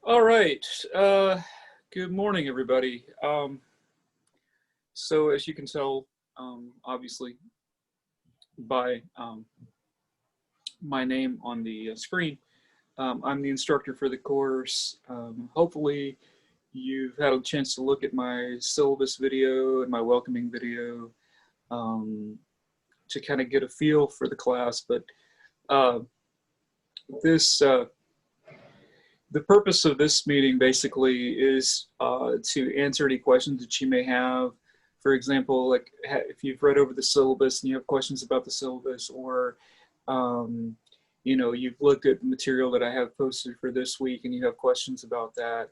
All right. Good morning, everybody. So as you can tell, obviously, by my name on the screen, I'm the instructor for the course. Hopefully, you've had a chance to look at my syllabus video and my welcoming video to kind of get a feel for the class. But the purpose of this meeting basically is to answer any questions that you may have. For example, like if you've read over the syllabus and you have questions about the syllabus, or you know, you've looked at the material that I have posted for this week and you have questions about that.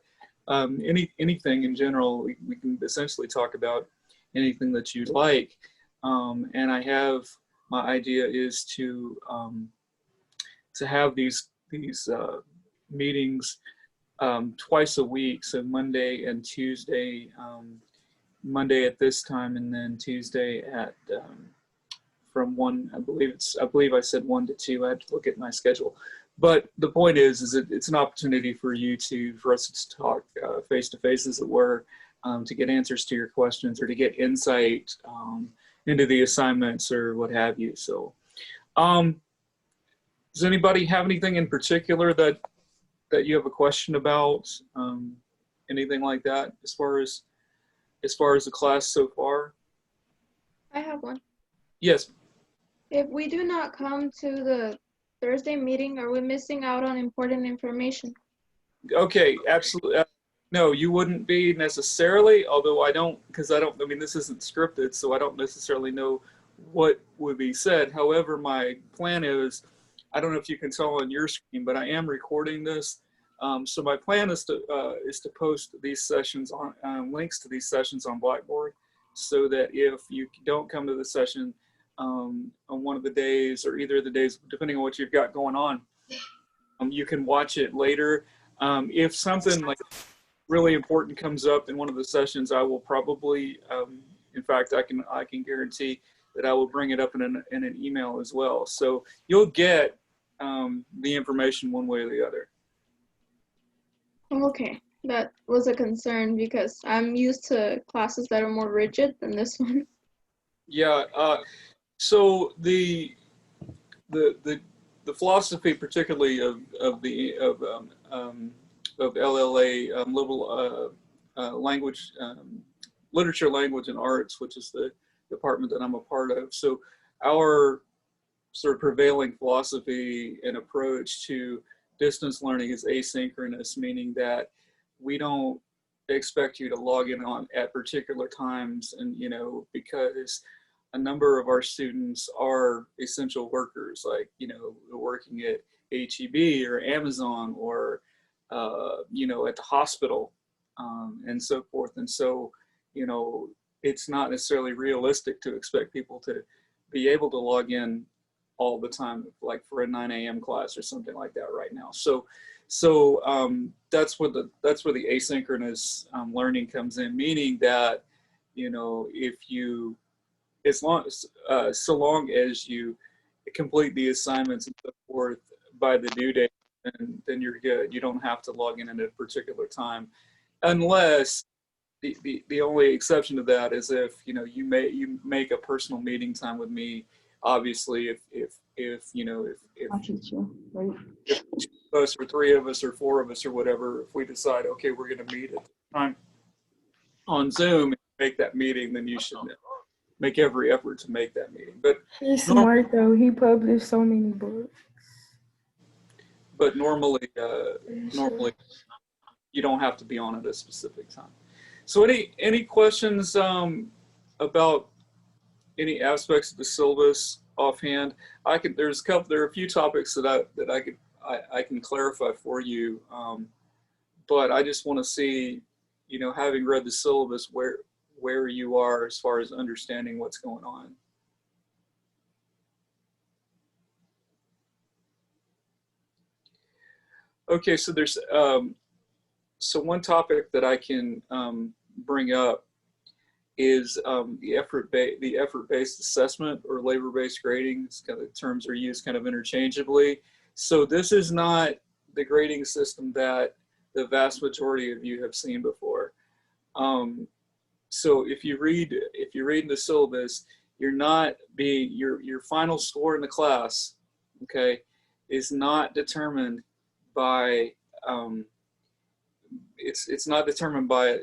Anything in general, we can essentially talk about anything that you'd like. And my idea is to have these meetings twice a week, so Monday and Tuesday. Monday at this time, and then Tuesday at from 1. I believe I said 1 to 2. I had to look at my schedule, but the point is it's an opportunity for us to talk face to face, as it were, to get answers to your questions or to get insight into the assignments or what have you. So, does anybody have anything in particular that you have a question about? Anything like that as far as the class so far? I have one. Yes. If we do not come to the Thursday meeting, are we missing out on important information? Okay, absolutely. No, you wouldn't be necessarily, although I mean, this isn't scripted, so I don't necessarily know what would be said. However, my plan is, I don't know if you can tell on your screen, but I am recording this. So my plan is to post these sessions on links to these sessions on Blackboard, so that if you don't come to the session on one of the days or either of the days, depending on what you've got going on, you can watch it later. If something like really important comes up in one of the sessions, I will probably, in fact, I can guarantee that I will bring it up in an email as well. So you'll get the information one way or the other. Okay, that was a concern because I'm used to classes that are more rigid than this one. Yeah. So the philosophy, particularly of LLA language, literature, language, and arts, which is the department that I'm a part of. So our sort of prevailing philosophy and approach to distance learning is asynchronous, meaning that we don't expect you to log in at particular times, and because a number of our students are essential workers, like working at HEB or Amazon or at the hospital and so forth. And so it's not necessarily realistic to expect people to be able to log in all the time, like for a 9 a.m. class or something like that right now. So that's where the asynchronous learning comes in, meaning that so long as you complete the assignments and so forth by the due date, then you're good. You don't have to log in at a particular time, unless the only exception to that is if you make a personal meeting time with me. Obviously, if us or 3 of us or 4 of us or whatever, if we decide, okay, we're going to meet at the time on Zoom and make that meeting, then you should make every effort to make that meeting. But he's smart though. He published so many books. But normally you don't have to be on at a specific time. So any questions about any aspects of the syllabus offhand? There are a few topics that I can clarify for you, but I just want to see, having read the syllabus, where you are as far as understanding what's going on. Okay, so there's one topic that I can bring up is the effort-based assessment or labor-based grading. The terms are used kind of interchangeably. So this is not the grading system that the vast majority of you have seen before. So if you read the syllabus, you're not being, your final score in the class, okay, is not determined by, it's not determined by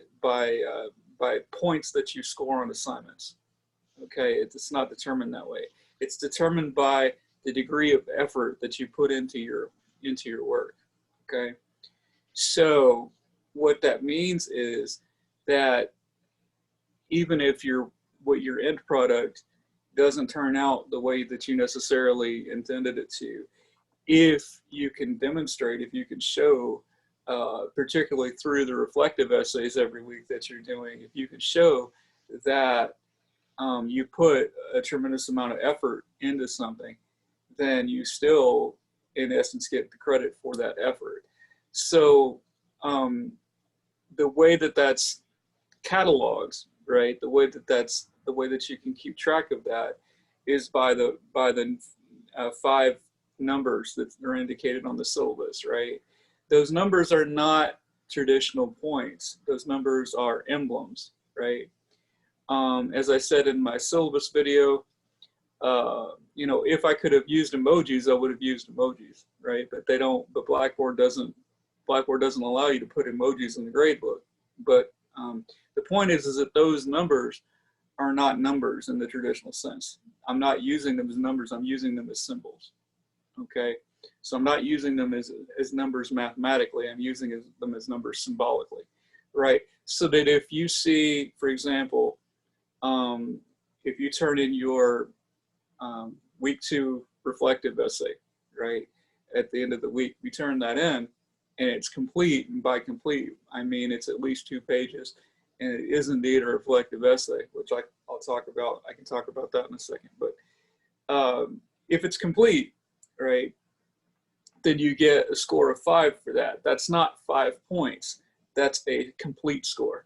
points that you score on assignments. Okay, it's not determined that way. It's determined by the degree of effort that you put into your work. Okay, so what that means is that even if your end product doesn't turn out the way that you necessarily intended it to, if you can demonstrate, if you can show, particularly through the reflective essays every week that you're doing, if you can show that you put a tremendous amount of effort into something, then you still, in essence, get the credit for that effort. So the way that that's catalogs, right? The way that you can keep track of that is by the 5 numbers that are indicated on the syllabus, right? Those numbers are not traditional points. Those numbers are emblems, right? As I said in my syllabus video, you know, if I could have used emojis, I would have used emojis, right? But they don't. But Blackboard doesn't allow you to put emojis in the gradebook. But the point is that those numbers are not numbers in the traditional sense. I'm not using them as numbers. I'm using them as symbols. Okay, so I'm not using them as numbers mathematically. I'm using them as numbers symbolically, right? So that if you see, for example, if you turn in your week 2 reflective essay, right, at the end of the week, we turn that in and it's complete, and by complete, I mean it's at least 2 pages, and it is indeed a reflective essay, which I'll talk about. I can talk about that in a second. But if it's complete, right, then you get a score of 5 for that. That's not 5 points. That's a complete score.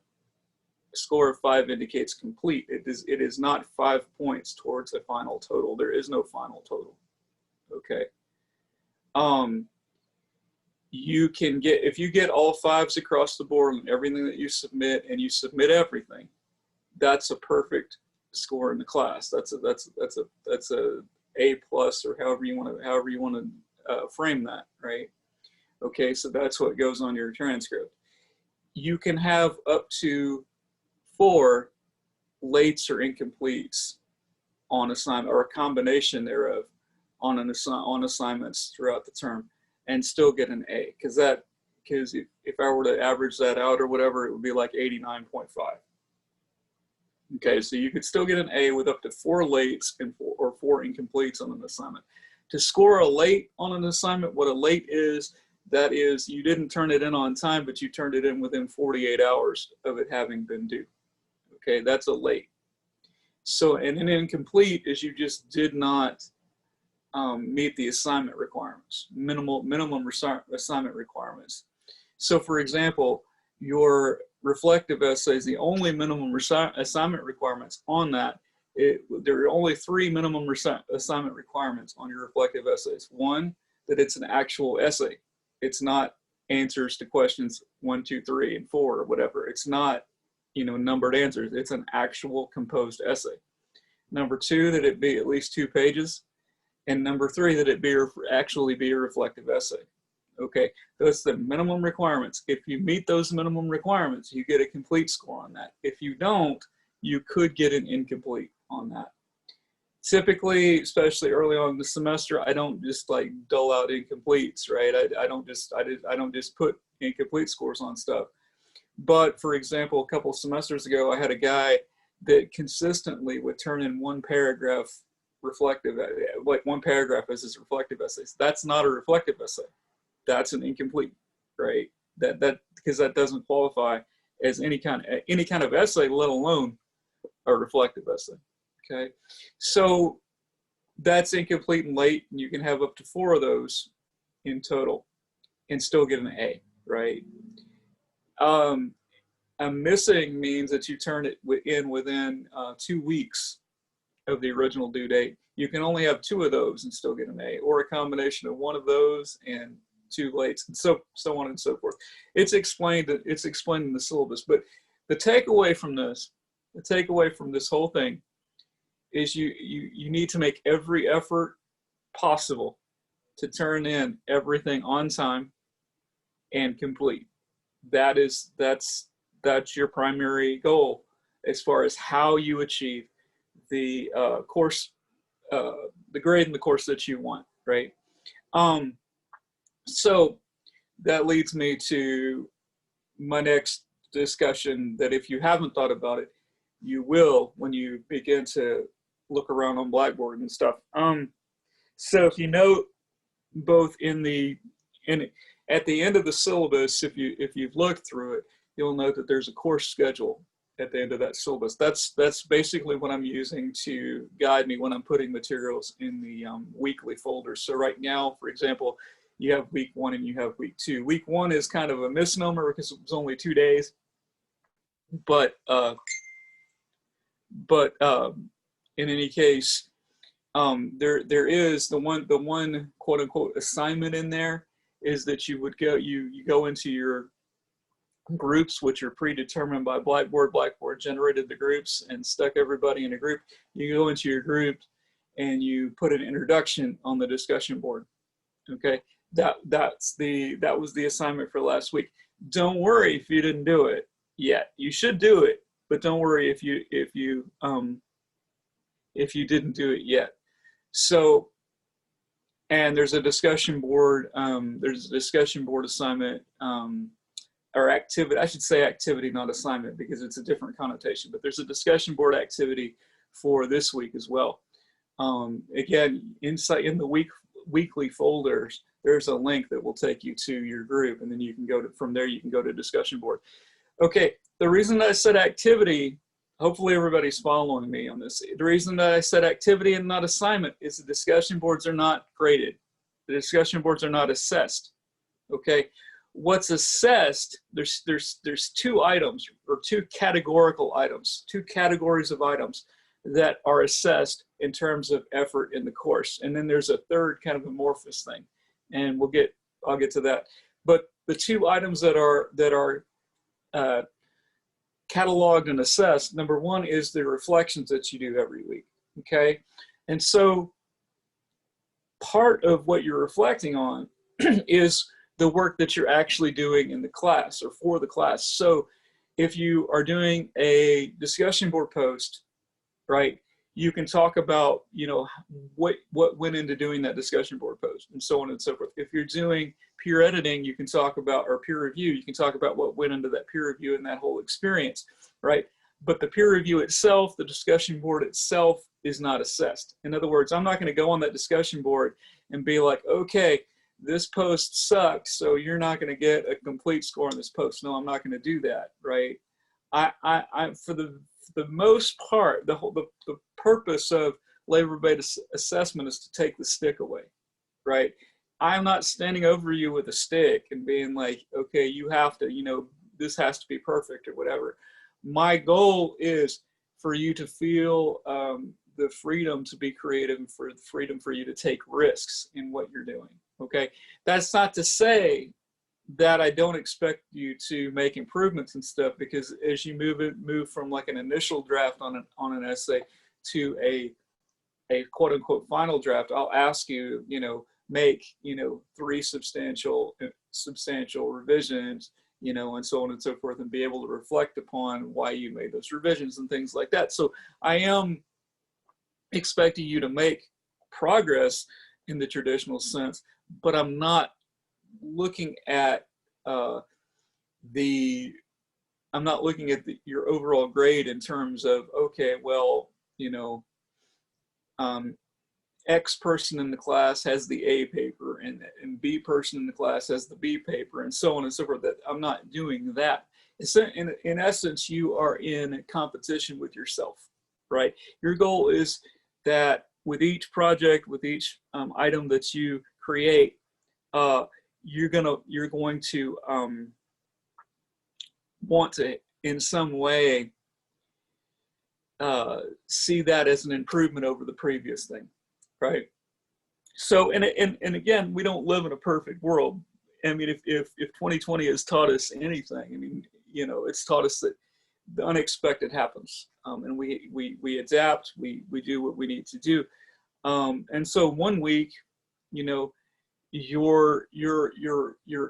A score of 5 indicates complete. It is not 5 points towards a final total. There is no final total. Okay. You can get, if you get all 5s across the board on everything that you submit, and you submit everything, that's a perfect score in the class. That's a A+, or however you want to frame that, right? Okay, so that's what goes on your transcript. You can have up to 4 lates or incompletes on assignment, or a combination thereof on assignments throughout the term, and still get an A, because if I were to average that out or whatever, it would be like 89.5. Okay, so you could still get an A with up to 4 lates or 4 incompletes on an assignment. To score a late on an assignment, what a late is, that is, you didn't turn it in on time, but you turned it in within 48 hours of it having been due. Okay, that's a late. So, and an incomplete is you just did not meet the assignment requirements, minimum assignment requirements. So for example, your reflective essays, the only minimum assignment requirements on that, there are only 3 minimum assignment requirements on your reflective essays. 1, that it's an actual essay. It's not answers to questions 1, 2, 3, and 4 or whatever. It's not, you know, numbered answers. It's an actual composed essay. Number 2, that it be at least 2 pages. And number 3, that it actually be a reflective essay. Okay, those are the minimum requirements. If you meet those minimum requirements, you get a complete score on that. If you don't, you could get an incomplete on that. Typically, especially early on in the semester, I don't just like dull out incompletes, right? I don't just put incomplete scores on stuff. But for example, a couple of semesters ago, I had a guy that consistently would turn in 1 paragraph reflective, like 1 paragraph as his reflective essays. That's not a reflective essay. That's an incomplete, right? Because that doesn't qualify as any kind of essay, let alone a reflective essay. Okay, so that's incomplete and late, and you can have up to 4 of those in total and still get an A, right? A missing means that you turn it in within 2 weeks of the original due date. You can only have 2 of those and still get an A, or a combination of 1 of those and too late, and so on and so forth. It's explained in the syllabus. But the takeaway from this whole thing is you need to make every effort possible to turn in everything on time and complete. That's your primary goal as far as how you achieve the course, the grade in the course that you want, right? So that leads me to my next discussion, that if you haven't thought about it, you will when you begin to look around on Blackboard and stuff. So if you note, both at the end of the syllabus, if you've looked through it, you'll note that there's a course schedule at the end of that syllabus. That's basically what I'm using to guide me when I'm putting materials in the weekly folders. So right now, for example, you have week 1 and you have week 2. Week 1 is kind of a misnomer because it was only 2 days, but in any case, there is the one quote unquote assignment in there is that you go into your groups, which are predetermined by Blackboard. Blackboard generated the groups and stuck everybody in a group. You go into your group and you put an introduction on the discussion board. Okay, that was the assignment for last week. Don't worry if you didn't do it yet. You should do it, but don't worry if you didn't do it yet. So, and there's a discussion board. There's a discussion board assignment or activity. I should say activity, not assignment, because it's a different connotation. But there's a discussion board activity for this week as well. Again, inside in the weekly folders, there's a link that will take you to your group, and then you can go to, from there you can go to discussion board. Okay, the reason that I said activity, hopefully everybody's following me on this. The reason that I said activity and not assignment is the discussion boards are not graded. The discussion boards are not assessed. Okay, what's assessed, there's 2 items, or 2 categorical items, 2 categories of items that are assessed in terms of effort in the course. And then there's a third kind of amorphous thing, and I'll get to that. But the 2 items that are cataloged and assessed, number 1 is the reflections that you do every week. Okay, and so part of what you're reflecting on is the work that you're actually doing in the class or for the class. So if you are doing a discussion board post, right, you can talk about, you know, what went into doing that discussion board post and so on and so forth. If you're doing peer editing, you can talk about, or peer review, you can talk about what went into that peer review and that whole experience, right? But the peer review itself, the discussion board itself, is not assessed. In other words, I'm not going to go on that discussion board and be like, okay, this post sucks, so you're not going to get a complete score on this post. No, I'm not going to do that, right? I for the most part, the purpose of labor-based assessment is to take the stick away, right? I'm not standing over you with a stick and being like, okay, you have to, you know, this has to be perfect or whatever. My goal is for you to feel the freedom to be creative and for the freedom for you to take risks in what you're doing, okay? That's not to say that I don't expect you to make improvements and stuff, because as you move from like an initial draft on an essay to a quote unquote final draft, I'll ask you, you know, make, you know, 3 substantial revisions, you know, and so on and so forth, and be able to reflect upon why you made those revisions and things like that. So I am expecting you to make progress in the traditional sense, but I'm not looking at your overall grade in terms of, okay, well, you know, X person in the class has the A paper and B person in the class has the B paper and so on and so forth. That I'm not doing that. In essence, you are in competition with yourself, right? Your goal is that with each project, with each item that you create, you're going to want to in some way see that as an improvement over the previous thing, right? So and again, we don't live in a perfect world. I mean, if 2020 has taught us anything, I mean, you know, it's taught us that the unexpected happens, and we adapt, we do what we need to do. And so one week, you know, your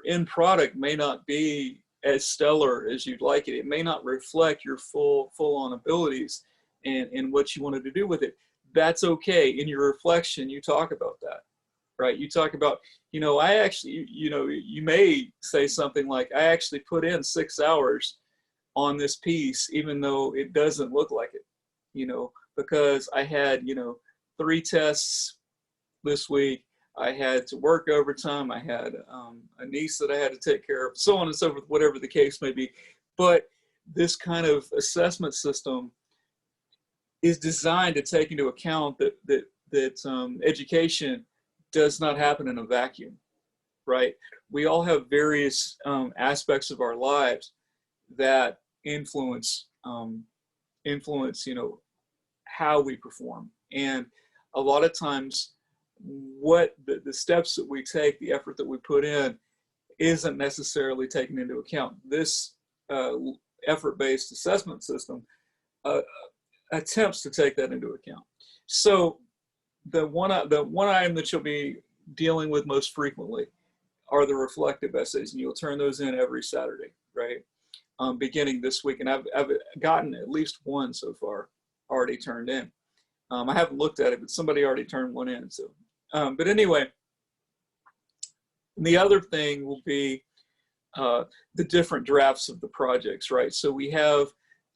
end product may not be as stellar as you'd like it. It may not reflect your full on abilities and what you wanted to do with it. That's okay. In your reflection, you talk about that, right? You talk about, you know, I actually, you know, you may say something like, I actually put in 6 hours on this piece, even though it doesn't look like it, you know, because I had, you know, 3 tests this week. I had to work overtime. I had a niece that I had to take care of, so on and so forth, whatever the case may be. But this kind of assessment system is designed to take into account that education does not happen in a vacuum, right? We all have various aspects of our lives that influence, you know, how we perform. And a lot of times, what the steps that we take, the effort that we put in, isn't necessarily taken into account. This effort-based assessment system attempts to take that into account. So the one item that you'll be dealing with most frequently are the reflective essays, and you'll turn those in every Saturday, right? Beginning this week, and I've gotten at least one so far already turned in. I haven't looked at it, but somebody already turned one in. So, but anyway, the other thing will be the different drafts of the projects, right? So we have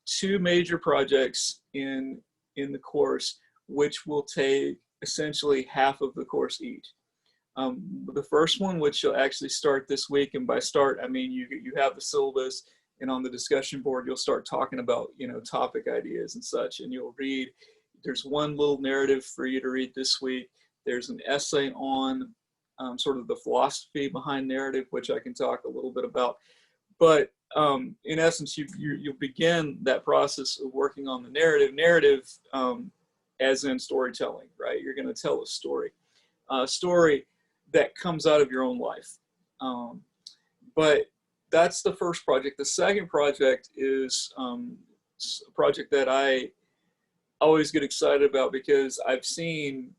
2 major projects in the course, which will take essentially half of the course each. The first one, which you'll actually start this week, and by start I mean you have the syllabus, and on the discussion board you'll start talking about, you know, topic ideas and such, and you'll read. There's one little narrative for you to read this week. There's an essay on sort of the philosophy behind narrative, which I can talk a little bit about. But in essence, you'll begin that process of working on the narrative as in storytelling, right? You're going to tell a story that comes out of your own life. But that's the first project. The second project is a project that I always get excited about, because I've seen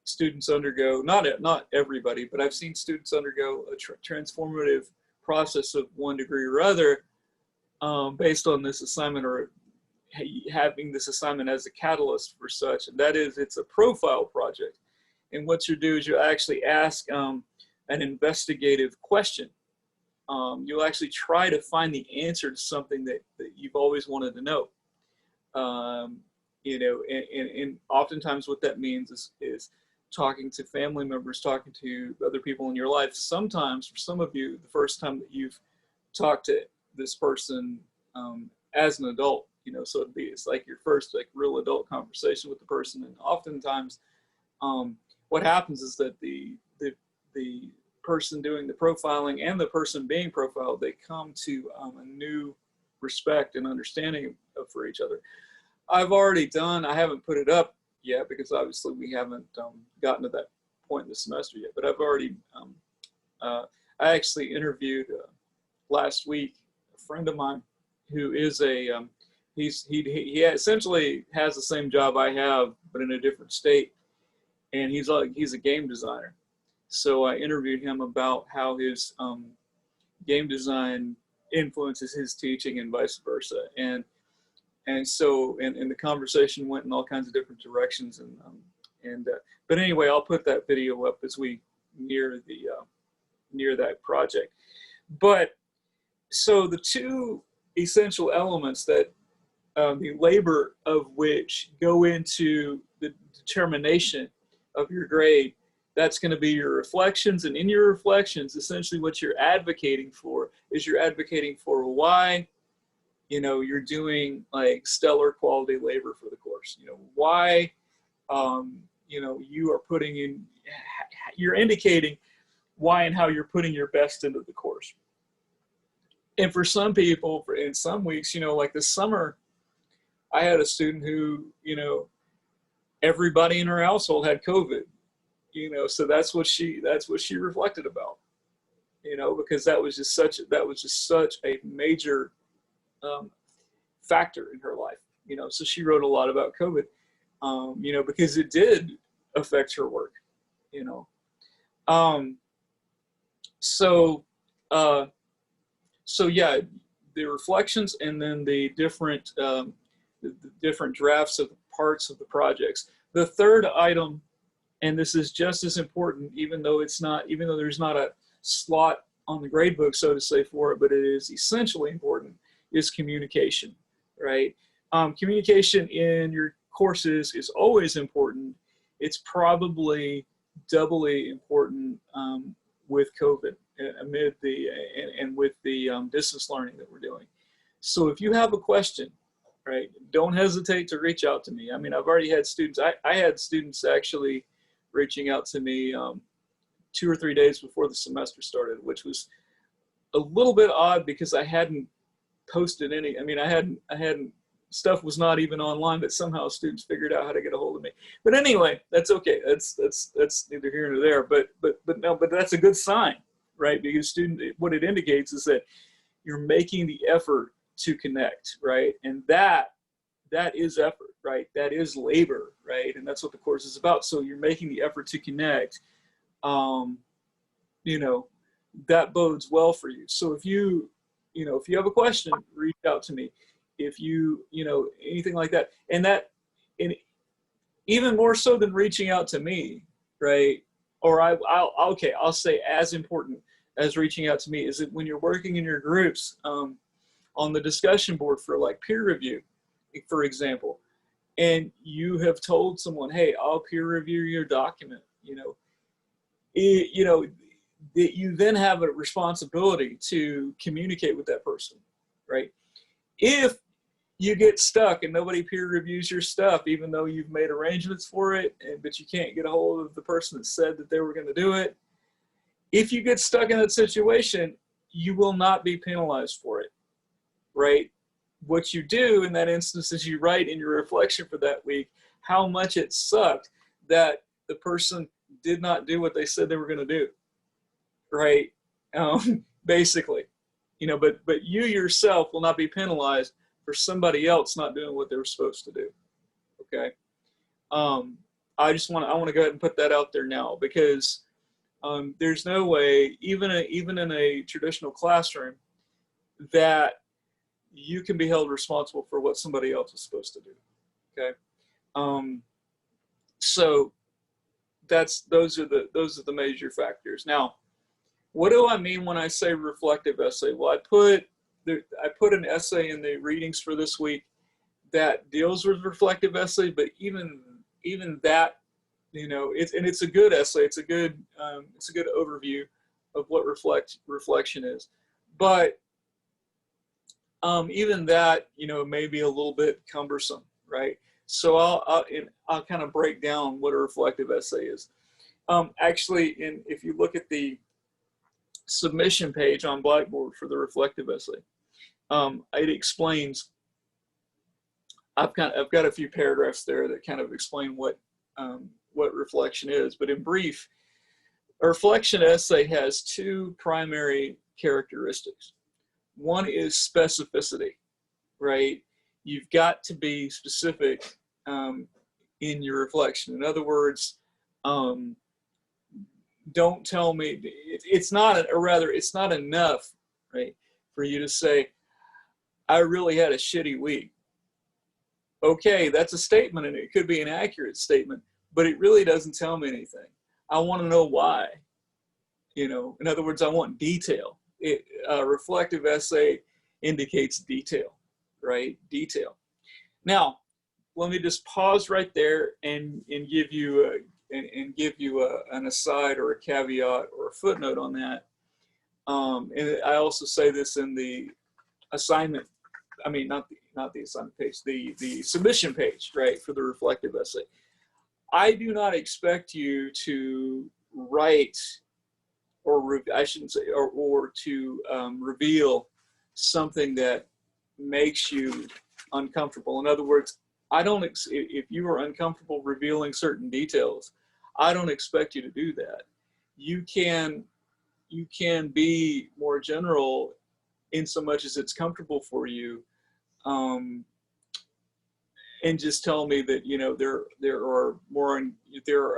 students undergo, not everybody, but I've seen students undergo a transformative process of one degree or other based on this assignment, or having this assignment as a catalyst for such. And that is, it's a profile project. And what you do is you actually ask an investigative question. You'll actually try to find the answer to something that you've always wanted to know. You know, and oftentimes what that means is talking to family members, talking to other people in your life. Sometimes, for some of you, the first time that you've talked to this person as an adult, you know, so it's like your first like real adult conversation with the person. And oftentimes, what happens is that the person doing the profiling and the person being profiled, they come to a new respect and understanding for each other. I haven't put it up yet, because obviously we haven't gotten to that point in the semester yet, but I've already, I actually interviewed last week a friend of mine who is he essentially has the same job I have, but in a different state. And he's a game designer. So I interviewed him about how his game design influences his teaching and vice versa. And so the conversation went in all kinds of different directions. But anyway, I'll put that video up as we near that project. But so the 2 essential elements that the labor of which go into the determination of your grade, that's going to be your reflections. And in your reflections, essentially what you're advocating for is why, you know, you're doing like stellar quality labor for the course. You know, why, you know, you're indicating why and how you're putting your best into the course. And for some people, in some weeks, you know, like this summer, I had a student who, you know, everybody in her household had COVID, you know, so that's what she reflected about, you know, because that was just such a major factor in her life, you know. So she wrote a lot about COVID, you know, because it did affect her work, you know. So yeah, the reflections and then the different drafts of the parts of the projects. The third item, and this is just as important, even though there's not a slot on the grade book, so to say, for it, but it is essentially important, is communication, right? Communication in your courses is always important. It's probably doubly important with COVID amid and with the distance learning that we're doing. So if you have a question, right, don't hesitate to reach out to me. I mean, I've already had students, I had students actually reaching out to me 2 or 3 days before the semester started, which was a little bit odd because I hadn't posted any, I mean, I hadn't, stuff was not even online, but somehow students figured out how to get a hold of me. But anyway, that's okay. That's neither here nor there, but that's a good sign, right? Because what it indicates is that you're making the effort to connect, right? And that is effort, right? That is labor, right? And that's what the course is about. So you're making the effort to connect. You know, that bodes well for you. So if you have a question, reach out to me. If you know, anything like that, and even more so than reaching out to me, right? Or I'll say as important as reaching out to me is that when you're working in your groups on the discussion board for like peer review, for example, and you have told someone, hey, I'll peer review your document, you know, that you then have a responsibility to communicate with that person, right? If you get stuck and nobody peer reviews your stuff, even though you've made arrangements for it, but you can't get a hold of the person that said that they were going to do it, if you get stuck in that situation, you will not be penalized for it, right? What you do in that instance is you write in your reflection for that week how much it sucked that the person did not do what they said they were going to do, right? Basically, you know, but you yourself will not be penalized for somebody else not doing what they were supposed to do. Okay. I want to go ahead and put that out there now, because there's no way, even in a traditional classroom, that you can be held responsible for what somebody else is supposed to do. Okay. So those are the major factors. Now, what do I mean when I say reflective essay? Well, I put an essay in the readings for this week that deals with reflective essay, but even that, you know, it's a good essay. It's a good overview of what reflection is. But even that, you know, may be a little bit cumbersome, right? So I'll kind of break down what a reflective essay is. Actually, if you look at the submission page on Blackboard for the reflective essay, it explains. I've got a few paragraphs there that kind of explain what reflection is. But in brief, a reflection essay has two primary characteristics. One is specificity, right? You've got to be specific in your reflection. In other words, don't tell me, it's not enough, right, for you to say, I really had a shitty week. Okay, that's a statement, and it could be an accurate statement, but it really doesn't tell me anything. I want to know why. You know, in other words, I want detail. A reflective essay indicates detail, right? Detail. Now, let me just pause right there and give you an aside or a caveat or a footnote on that. And I also say this in the assignment. I mean, not the assignment page, the submission page, right, for the reflective essay. I do not expect you to write, or I shouldn't say, or to reveal something that makes you uncomfortable. In other words, if you are uncomfortable revealing certain details, I don't expect you to do that. You can you can be more general in so much as it's comfortable for you, and just tell me that, you know, there are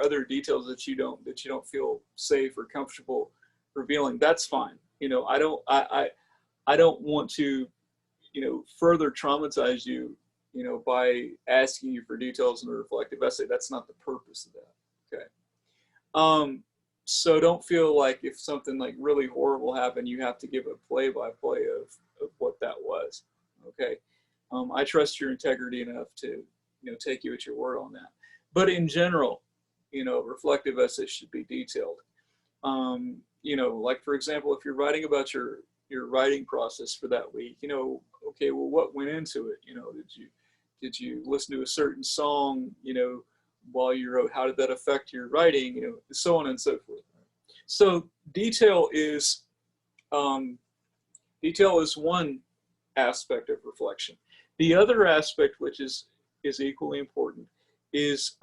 other details that you don't feel safe or comfortable revealing. That's fine. You know, I don't want to, you know, further traumatize you, you know, by asking you for details in a reflective essay. That's not the purpose of that. Okay. So don't feel like if something like really horrible happened, you have to give a play-by-play of what that was. Okay. I trust your integrity enough to, you know, take you at your word on that. But in general, you know, reflective essays should be detailed. You know, like for example, if you're writing about your writing process for that week, you know, okay, well, what went into it? You know, did you listen to a certain song, you know, while you wrote? How did that affect your writing? You know, so on and so forth. So detail is one aspect of reflection. The other aspect, which is equally important, is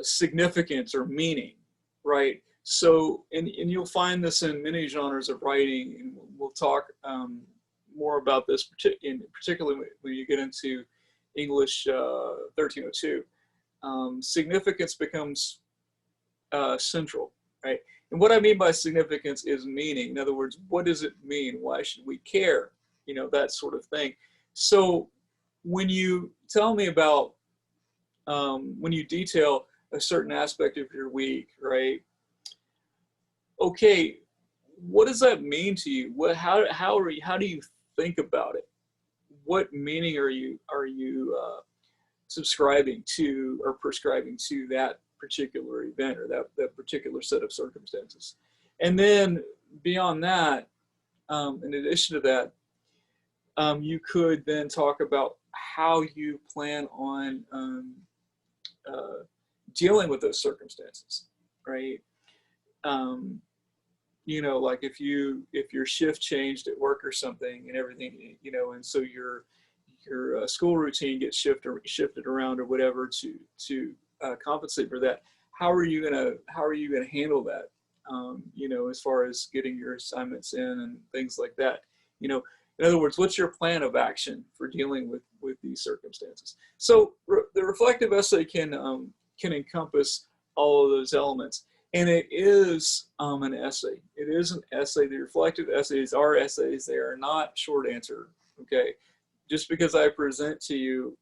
significance or meaning, right? So, and you'll find this in many genres of writing, and we'll talk more about this, particularly when you get into English 1302. Significance becomes central, right? And what I mean by significance is meaning. In other words, what does it mean? Why should we care? You know, that sort of thing. So when you tell me about, when you detail a certain aspect of your week, right? Okay, what does that mean to you? How do you think about it? What meaning are you subscribing to or prescribing to that particular event or that particular set of circumstances? And then beyond that, in addition to that, you could then talk about how you plan on dealing with those circumstances, right? You know, like if your shift changed at work or something and everything, you know, and so your school routine gets shifted around or whatever to compensate for that. How are you gonna handle that? You know, as far as getting your assignments in and things like that. You know, in other words, what's your plan of action for dealing with these circumstances? So the reflective essay can encompass all of those elements. And it is an essay. It is an essay. The reflective essays are essays. They are not short answer. Okay, just because I present to you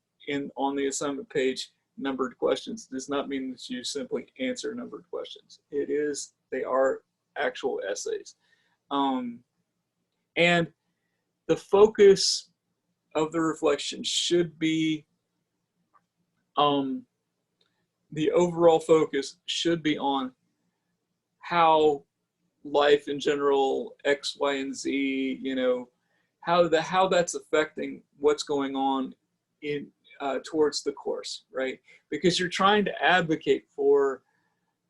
on the assignment page numbered questions does not mean that you simply answer numbered questions. They are actual essays, and the focus of the reflection should be, the overall focus should be on how life in general, X, Y, and Z, you know, how that's affecting what's going on in towards the course, right? Because you're trying to advocate for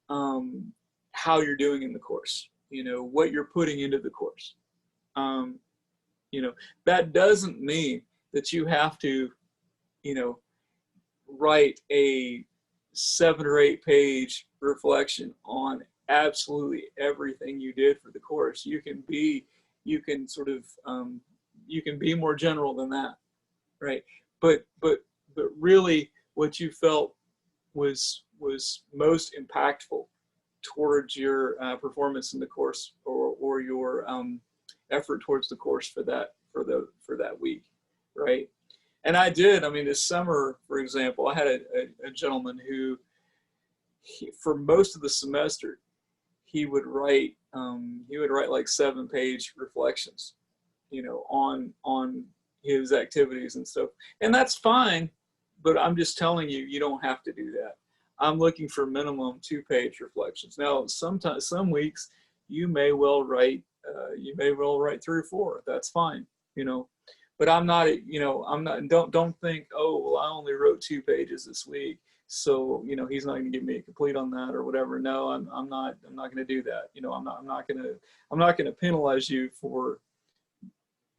how you're doing in the course, you know, what you're putting into the course. You know, that doesn't mean that you have to, you know, write a 7 or 8 page reflection on absolutely everything you did for the course. You can be more general than that, right? But really what you felt was most impactful towards your performance in the course or your effort towards the course for that week, right? And I mean, this summer, for example, I had a gentleman who, for most of the semester, he would write like 7-page reflections, you know, on his activities and stuff. And that's fine, but I'm just telling you, you don't have to do that. I'm looking for minimum 2-page reflections. Now, sometimes, some weeks, you may well write 3 or 4. That's fine, you know. But I'm not, you know, don't think, oh, well, I only wrote 2 pages this week, so, you know, he's not going to give me a complete on that or whatever. No, I'm not going to do that. You know, I'm not going to penalize you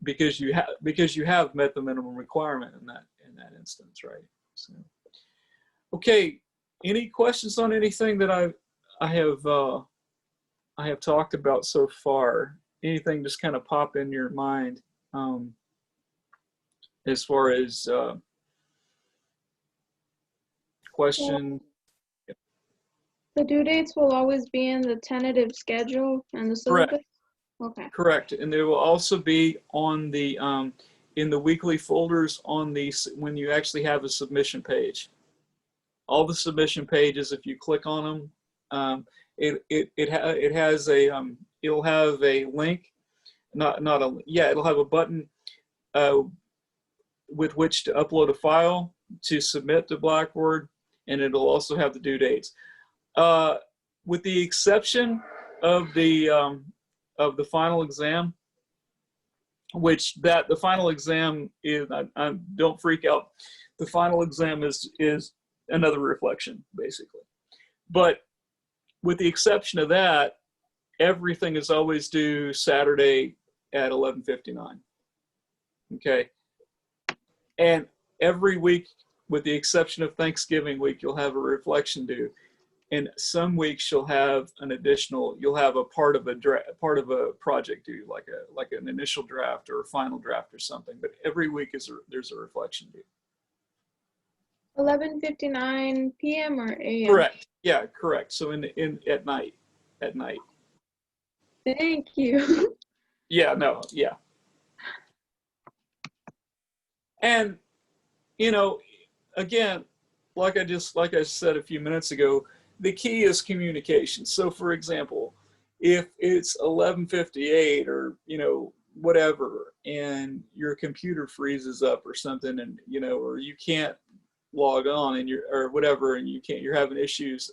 because you have met the minimum requirement in that instance, right? So, okay, any questions on anything that I have I have talked about so far? Anything just kind of pop in your mind as far as question? The due dates will always be in the tentative schedule and the Correct. syllabus? Okay. Correct, and they will also be on the in the weekly folders on the when you actually have a submission page. All the submission pages, if you click on them, it has a it'll have a link, it'll have a button with which to upload a file to submit to Blackboard, and it'll also have the due dates. With the exception of the final exam, which the final exam is, don't freak out. The final exam is another reflection, basically. But with the exception of that, everything is always due Saturday at 11:59. Okay. And every week, with the exception of Thanksgiving week, you'll have a reflection due. And some weeks you'll have you'll have a part of a project due, like an initial draft or a final draft or something. But every week there's a reflection due. 11:59 p.m. or a.m.? Correct. Yeah, correct. So at night. Thank you. Yeah, no, yeah. And again, like I said a few minutes ago, the key is communication. So for example, if it's 11:58 or whatever, and your computer freezes up or something, and or you can't log on and or whatever, and you're having issues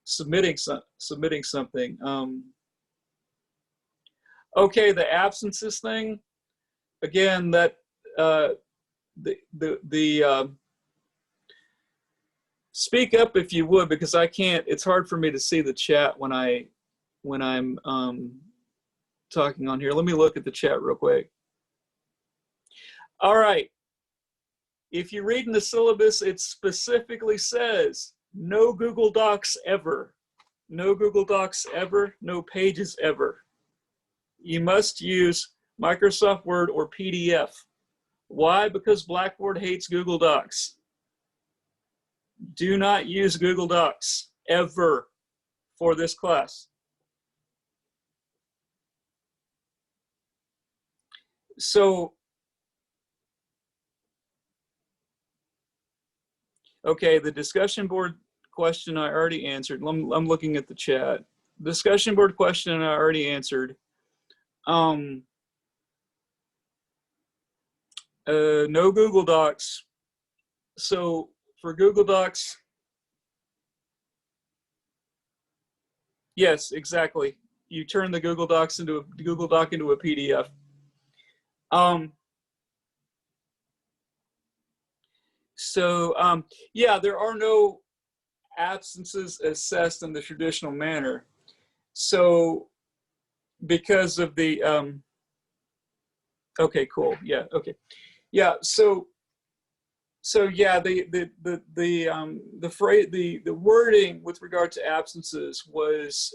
submitting something. Okay, the absences thing, again, that speak up if you would, because I can't, it's hard for me to see the chat when I'm talking on here. Let me look at the chat real quick. All right. If you read in the syllabus, it specifically says no Google Docs ever. No Google Docs ever, no Pages ever. You must use Microsoft Word or PDF. Why? Because Blackboard hates Google Docs. Do not use Google Docs ever for this class. So, okay, the discussion board question I already answered. I'm looking at the chat. Discussion board question I already answered. No Google Docs. So for Google Docs, yes, exactly. You turn the Google Docs into a Google Doc into a PDF. Yeah, there are no absences assessed in the traditional manner. So because of the okay, cool. Yeah, okay. Yeah, so yeah, the phrase, the wording with regard to absences was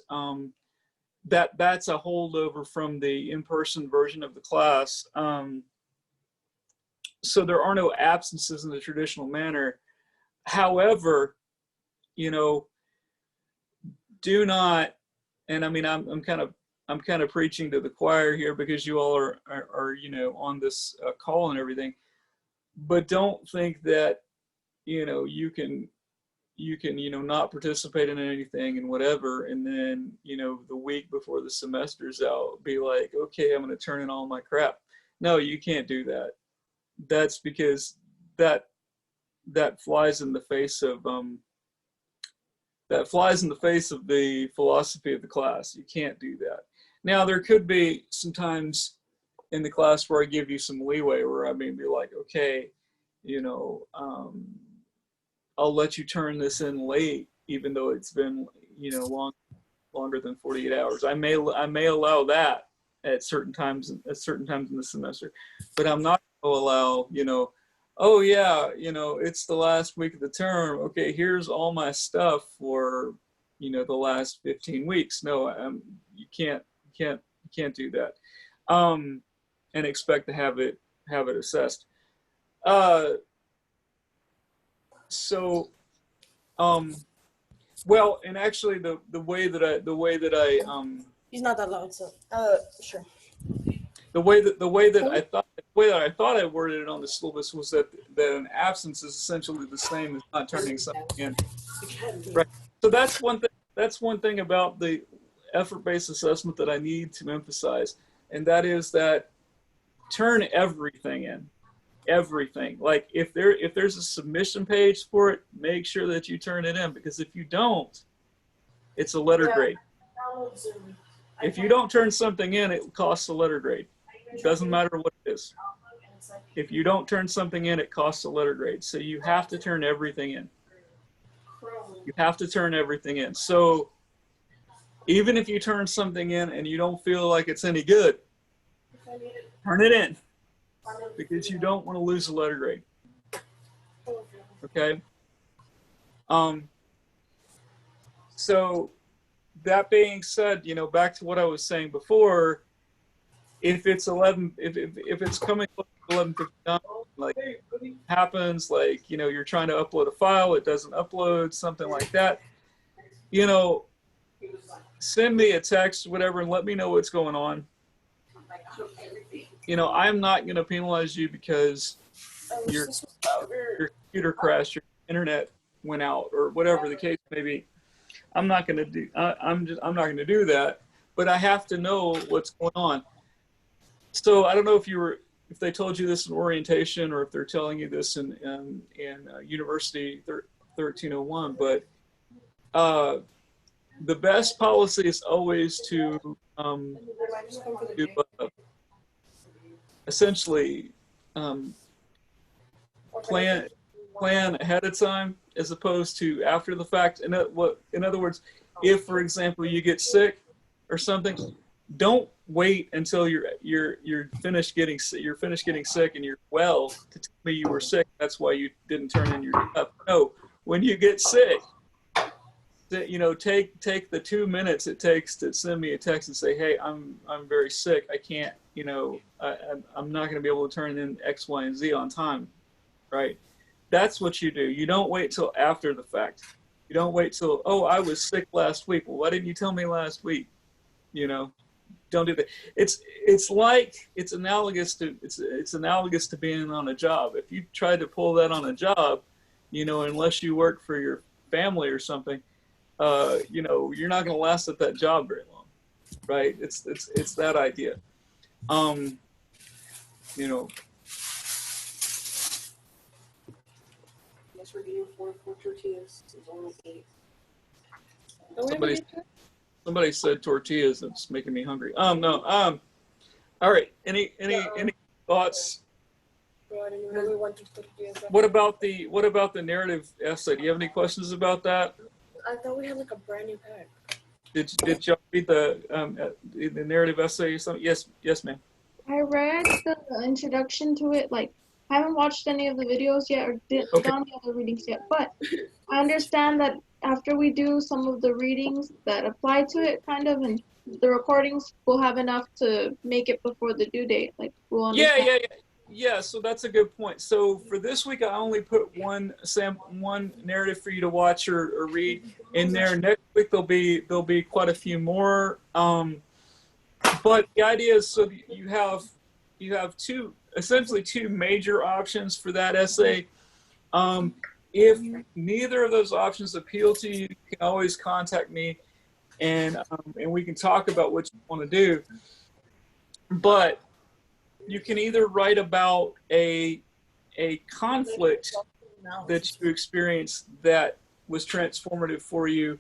that's a holdover from the in-person version of the class. So there are no absences in the traditional manner. However, do not, and I mean, I'm kind of preaching to the choir here, because you all are on this call and everything, but don't think that you can not participate in anything and whatever, and then the week before the semester's out be like, okay, I'm going to turn in all my crap. No, you can't do that. That's because that flies in the face of the philosophy of the class. You can't do that. Now, there could be some times in the class where I give you some leeway, where I may be like, okay, I'll let you turn this in late, even though it's been longer than 48 hours. I may allow that at certain times in the semester, but I'm not going to allow oh yeah, it's the last week of the term. Okay, here's all my stuff for you know, the last 15 weeks. No, you can't do that, and expect to have it assessed. So, well, and actually the way that I He's not that loud, so sure. the way that I thought I worded it on the syllabus was that an absence is essentially the same as not turning something in. Right. So that's one thing. That's one thing about the effort-based assessment that I need to emphasize, and that is that turn everything in. Everything. Like if there's a submission page for it, make sure that you turn it in, because if you don't, it's a letter grade. If you don't turn something in, it costs a letter grade. It doesn't matter what it is. If you don't turn something in, it costs a letter grade. So you have to turn everything in. You have to turn everything in. So even if you turn something in and you don't feel like it's any good, turn it in, because you don't want to lose a letter grade. Okay? So that being said, you know, back to what I was saying before, if it's coming 11:59, like happens, like, you know, you're trying to upload a file, it doesn't upload, something like that, you know, send me a text, whatever, and let me know what's going on. You know, I'm not going to penalize you because your computer crashed, your internet went out, or whatever the case may be. I'm not going to do. I'm not going to do that. But I have to know what's going on. So I don't know if they told you this in orientation, or if they're telling you this in University 1301. But the best policy is always to essentially plan ahead of time as opposed to after the fact. In other words, if, for example, you get sick or something, don't wait until you're finished getting sick and you're well to tell me you were sick. That's why you didn't turn in your stuff. No, when you get sick, you know, take the 2 minutes it takes to send me a text and say, hey, I'm very sick. I can't, you know, I'm not going to be able to turn in X, Y, and Z on time, right? That's what you do. You don't wait till after the fact. You don't wait till, oh, I was sick last week. Well, why didn't you tell me last week? You know, don't do that. It's analogous to being on a job. If you try to pull that on a job, you know, unless you work for your family or something, you know, you're not going to last at that job very long, right? It's that idea. You know. Yes, we're getting 4 tortillas. It's only 8. Somebody said tortillas. It's making me hungry. No. All right. Any thoughts? What about the narrative essay? Do you have any questions about that? I thought we had like a brand new pack. Did y'all read the narrative essay or something? Yes, ma'am. I read the introduction to it. Like, I haven't watched any of the videos yet or done the other readings yet, but I understand that after we do some of the readings that apply to it, kind of, and the recordings, we'll have enough to make it before the due date. Like, we'll understand. Yeah. So that's a good point. So for this week, I only put one narrative for you to watch or read in there. Next week there'll be quite a few more. But the idea is, so you have essentially two major options for that essay. If neither of those options appeal to you, you can always contact me, and we can talk about what you want to do. But you can either write about a conflict that you experienced that was transformative for you,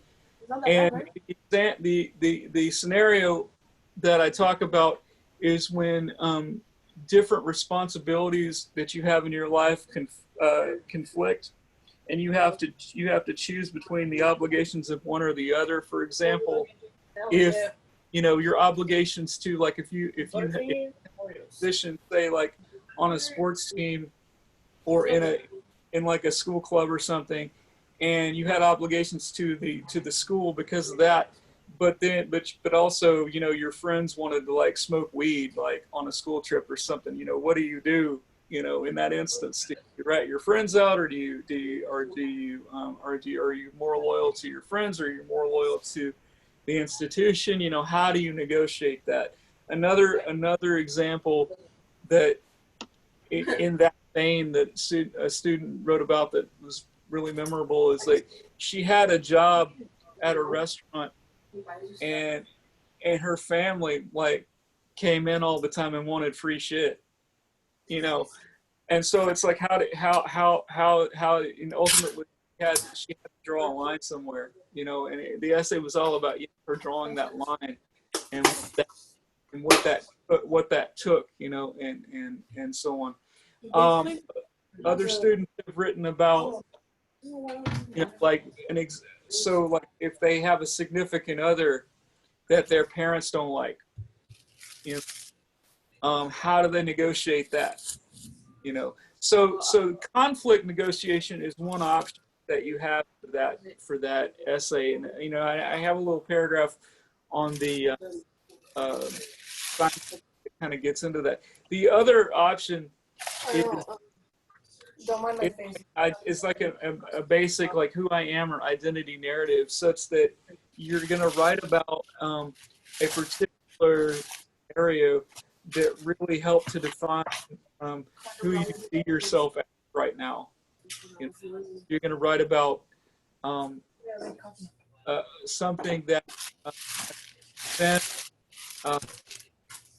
and the scenario that I talk about is when different responsibilities that you have in your life conflict, and you have to choose between the obligations of one or the other. For example, if you know your obligations to, like, if you position, say, like on a sports team or in like a school club or something, and you had obligations to the school because of that. But also, you know, your friends wanted to like smoke weed like on a school trip or something. You know, what do? You know, in that instance, do you rat your friends out, or are you more loyal to your friends, or are you more loyal to the institution? You know, how do you negotiate that? Another example that in that vein that a student wrote about that was really memorable is like she had a job at a restaurant, and her family like came in all the time and wanted free shit, you know. And so it's like and ultimately she had to draw a line somewhere, you know. And the essay was all about her drawing that line and what that took, you know, and so on. Other students have written about, you know, like so like if they have a significant other that their parents don't like, you know, how do they negotiate that? You know, so conflict negotiation is one option that you have for that essay. And you know, I have a little paragraph on the that kind of gets into that. The other option is Don't mind my face. it's like a basic like who I am or identity narrative, such that you're going to write about a particular area that really help to define who you see yourself as right now. You know, you're going to write about something that then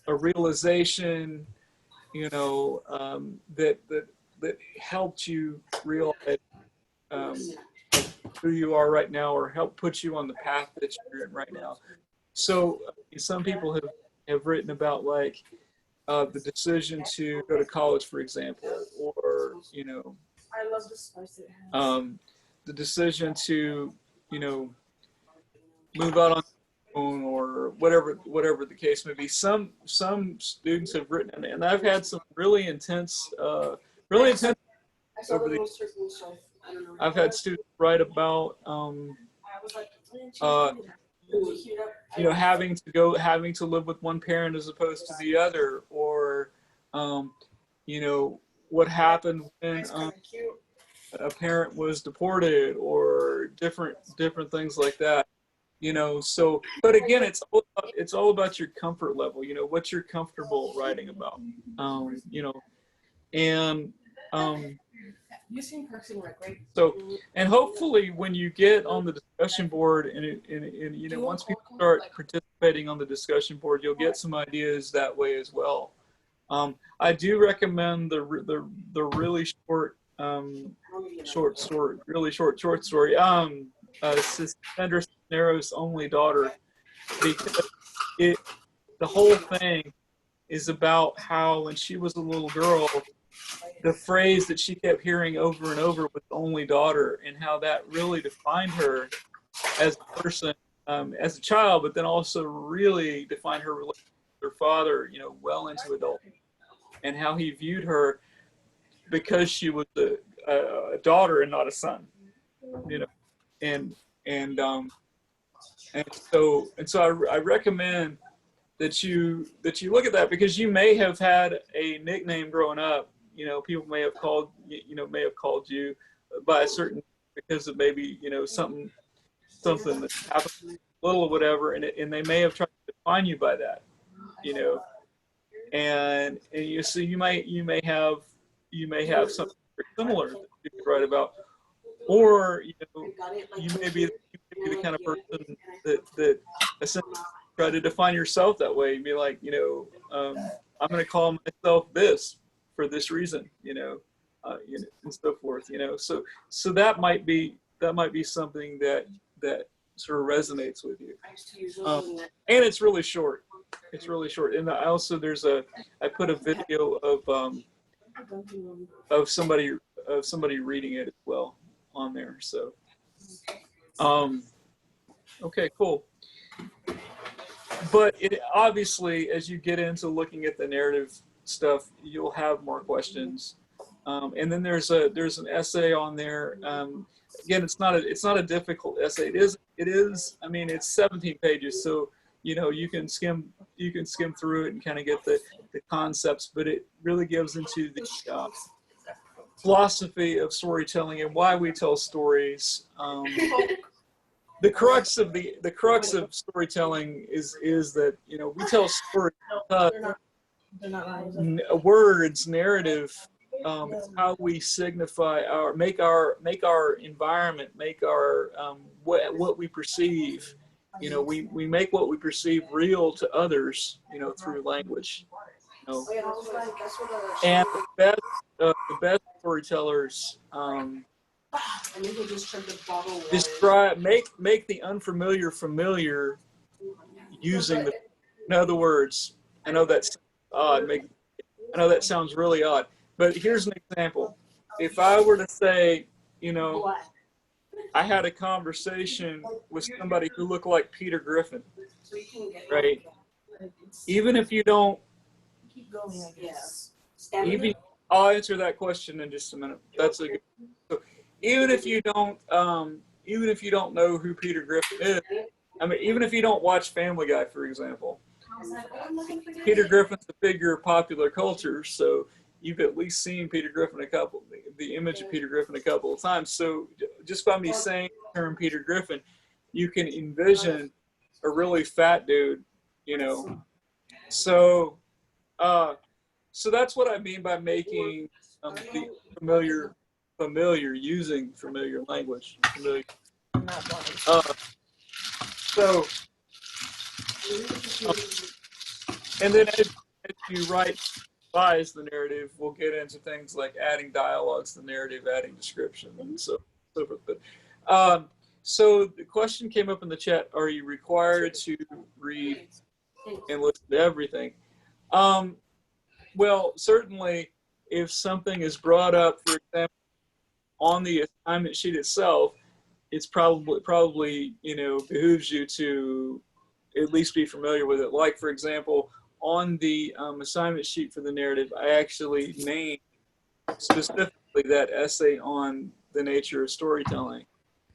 a realization, you know, that helped you realize who you are right now, or help put you on the path that you're in right now. So some people have written about like the decision to go to college, for example, or you know, I love the spice it has. the decision to, you know, move out on your own, or whatever the case may be. Some students have written, and I've had some really intense I saw over the the. little circle, so I don't know. I've had students write about I was like, you know, having to live with one parent as opposed to the other, or you know, what happened when it's kind of cute. a parent was deported, or different things like that, you know. So but again, it's all about your comfort level, you know, what you're comfortable writing about, you know. And You seem Parks and Rec, right? so, and hopefully when you get on the discussion board and you know, once people start participating on the discussion board, you'll get some ideas that way as well. I do recommend the really short short story, Sandra Cisneros' Only Daughter, because the whole thing is about how when she was a little girl, the phrase that she kept hearing over and over was only daughter, and how that really defined her as a person, as a child, but then also really defined her relationship with her father, you know, well into adulthood, and how he viewed her because she was a daughter and not a son, you know. and and so I recommend that you look at that, because you may have had a nickname growing up. You know, people may have called you by a certain, because of maybe, you know, something that happened little or whatever, and they may have tried to define you by that, you know. And you see, you may have something similar that you could write about, or you know, you may be the kind of person that essentially try to define yourself that way. You'd be like, you know, I'm going to call myself this for this reason, you know, and so forth, you know. So that might be something that sort of resonates with you. And it's really short. It's really short. And I also I put a video of somebody reading it as well on there. So okay, cool. But it obviously, as you get into looking at the narrative stuff, you'll have more questions. And then there's an essay on there. Again, it's not a difficult essay. It is. I mean, it's 17 pages, so you can skim through it and kind of get the concepts. But it really gives into the philosophy of storytelling and why we tell stories. The crux of storytelling is that we tell stories. Words, narrative. It's how we signify make our environment, make our what we perceive. We make what we perceive real to others. Through language. And the best storytellers make the unfamiliar familiar using the. In other words, I know that's odd. I know that sounds really odd. But here's an example. If I were to say, I had a conversation with somebody who looked like Peter Griffin, right? Even if you don't, I'll answer that question in just a minute. That's a good. So even if you don't know who Peter Griffin is, I mean, even if you don't watch Family Guy, for example, Peter Griffin's a figure of popular culture, so you've at least seen Peter Griffin the image of Peter Griffin a couple of times. So just by me saying the term Peter Griffin, you can envision a really fat dude, So, so that's what I mean by making the familiar, using familiar language. Familiar. And then as you revise the narrative, we'll get into things like adding dialogues to the narrative, adding description, and so forth. But so the question came up in the chat: are you required to read and listen to everything? Well, certainly, if something is brought up, for example, on the assignment sheet itself, it's probably behooves you to at least be familiar with it. Like, for example, on the assignment sheet for the narrative, I actually named specifically that essay on the nature of storytelling.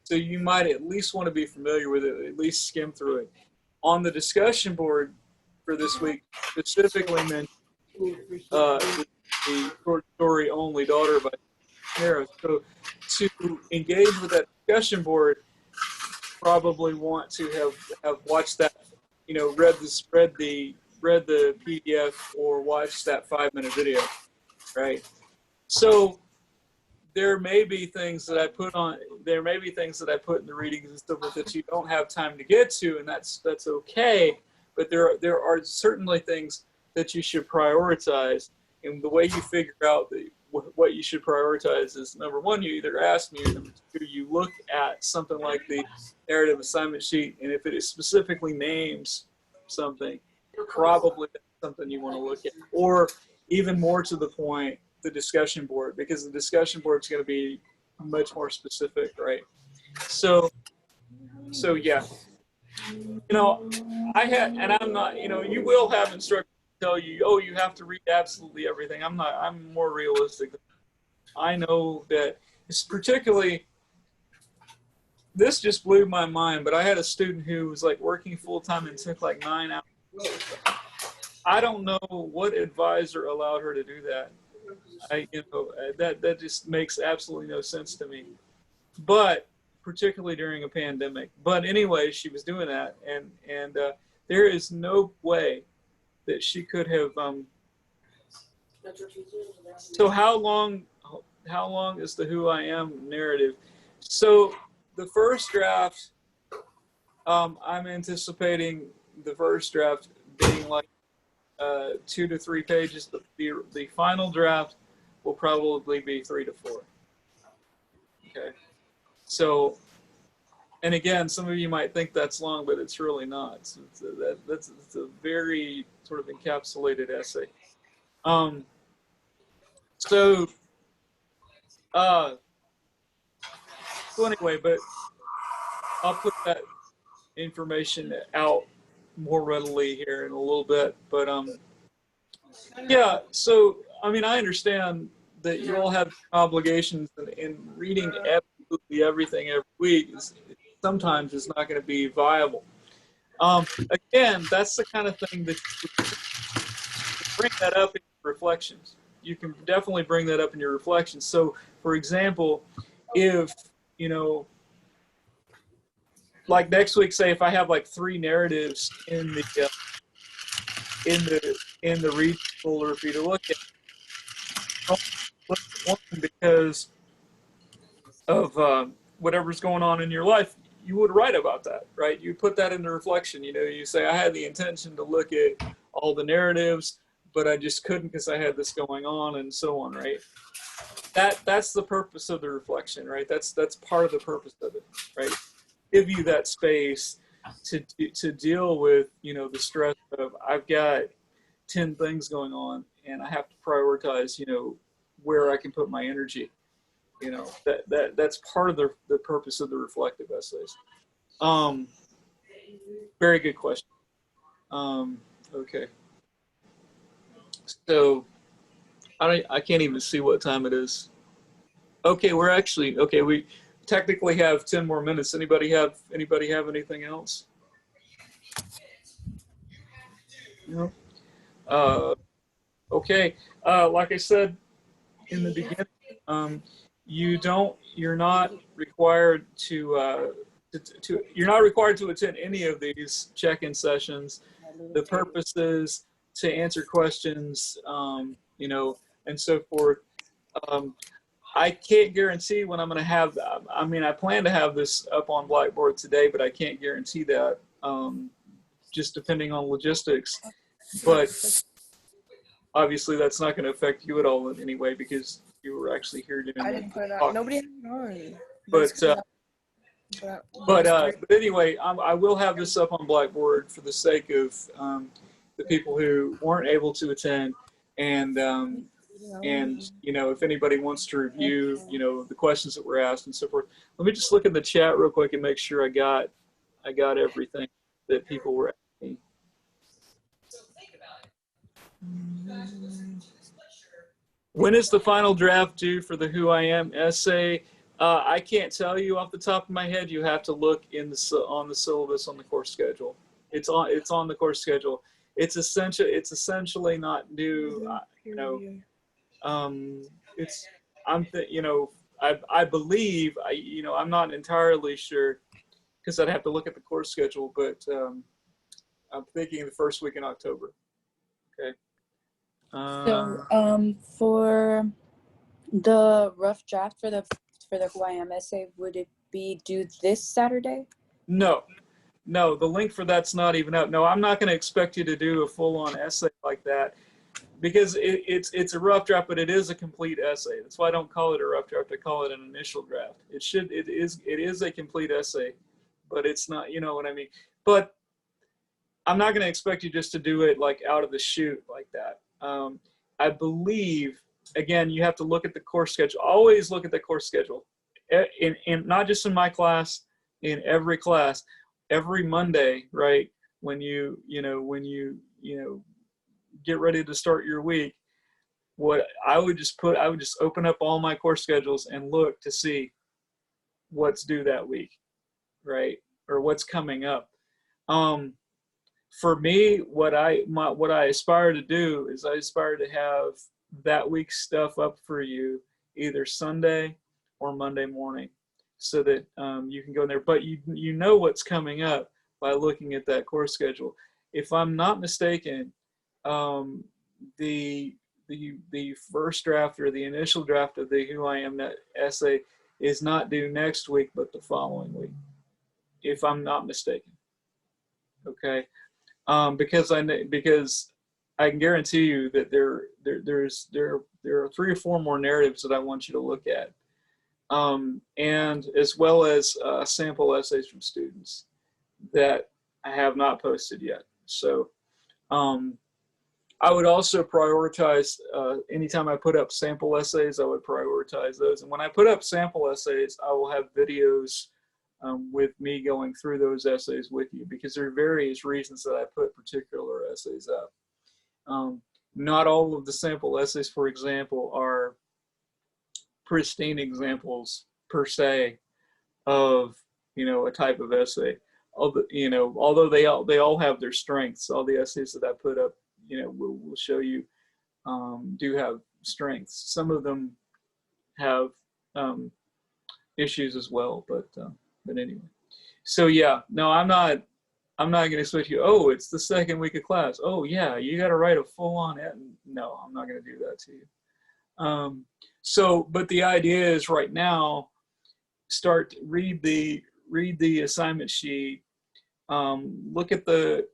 So you might at least want to be familiar with it, at least skim through it. On the discussion board for this week, specifically mentioned the short story Only Daughter by Harris. So to engage with that discussion board, probably want to have watched that, read the PDF or watched that 5-minute video, right? So there may be things that I put in the readings and stuff that you don't have time to get to, and that's okay. But there are certainly things that you should prioritize, and the way you figure out what you should prioritize is, number one, you either ask me, or number two, you look at something like the narrative assignment sheet, and if it specifically names something, probably that's something you want to look at. Or even more to the point, the discussion board, because the discussion board is going to be much more specific, right? So yeah, I'm not, you will have instructors tell you, oh, you have to read absolutely everything. I'm more realistic. I know that it's particularly, this just blew my mind, but I had a student who was like working full time and took like 9 hours. I don't know what advisor allowed her to do that. That just makes absolutely no sense to me. But particularly during a pandemic. But anyway, she was doing that, and there is no way that she could have. So how long is the Who I Am narrative? So the first draft, I'm anticipating the first draft being like 2 to 3 pages. The final draft will probably be 3 to 4. Okay. So, and again, some of you might think that's long, but it's really not. It's a very sort of encapsulated essay. So anyway, but I'll put that information out more readily here in a little bit. But yeah, so I mean, I understand that you all have obligations, and reading absolutely everything every week sometimes is not going to be viable. Again, that's the kind of thing that you bring that up in your reflections. You can definitely bring that up in your reflections. So, for example, if, you know, like next week, say if I have like 3 narratives in the read folder for you to look at, don't look at one because of whatever's going on in your life. You would write about that, right? You put that into reflection. You know, you say, I had the intention to look at all the narratives, but I just couldn't because I had this going on, and so on, right? That's the purpose of the reflection, right? That's part of the purpose of it, right? Give you that space to deal with, you know, the stress of I've got 10 things going on and I have to prioritize, you know, where I can put my energy. You know, that's part of the purpose of the reflective essays. Very good question. Okay. So I can't even see what time it is. Okay, we're actually, okay, we technically have 10 more minutes. Anybody have anything else? No? Okay, like I said in the beginning, you're not required to attend any of these check-in sessions. The purpose is to answer questions, you know, and so forth. I can't guarantee when I'm going to have, I mean, I plan to have this up on Blackboard today, but I can't guarantee that, just depending on logistics. But obviously that's not going to affect you at all in any way because you were actually here doing I didn't put it on. Nobody had it on. But anyway, I will have this up on Blackboard for the sake of the people who weren't able to attend, and you know, if anybody wants to review, you know, the questions that were asked and so forth. Let me just look in the chat real quick and make sure I got everything that people were asking. When is the final draft due for the Who I Am essay? I can't tell you off the top of my head. You have to look on the syllabus on the course schedule. It's on the course schedule. It's essentially not due. You know, you know, I believe, you know, I'm not entirely sure because I'd have to look at the course schedule, but I'm thinking the first week in October. Okay. So for the rough draft for the Who I Am essay, would it be due this Saturday? No, the link for that's not even up. No, I'm not going to expect you to do a full-on essay like that because it's a rough draft, but it is a complete essay. That's why I don't call it a rough draft. I call it an initial draft. It is a complete essay, but it's not, you know what I mean? But I'm not going to expect you just to do it like out of the chute like that. I believe, again, you have to look at the course schedule. Always look at the course schedule. In not just in my class, in every class, every Monday, right? When you get ready to start your week, what I would just open up all my course schedules and look to see what's due that week, right? Or what's coming up. For me, what I aspire to do is I aspire to have that week's stuff up for you either Sunday or Monday morning, so that you can go in there. But you know what's coming up by looking at that course schedule. If I'm not mistaken, the first draft or the initial draft of the Who I Am essay is not due next week, but the following week, if I'm not mistaken. Okay. Because I can guarantee you that there are 3 or 4 more narratives that I want you to look at, and as well as sample essays from students that I have not posted yet. So I would also prioritize anytime I put up sample essays, I would prioritize those. And when I put up sample essays, I will have videos with me going through those essays with you, because there are various reasons that I put particular essays up. Not all of the sample essays, for example, are pristine examples per se of, a type of essay. Although they all have their strengths, all the essays that I put up, will show you do have strengths. Some of them have issues as well, but anyway. So yeah, no, I'm not going to switch you. Oh, it's the second week of class. Oh yeah, you got to write a full-on. No, I'm not going to do that to you. But the idea is right now, read the assignment sheet. Look at the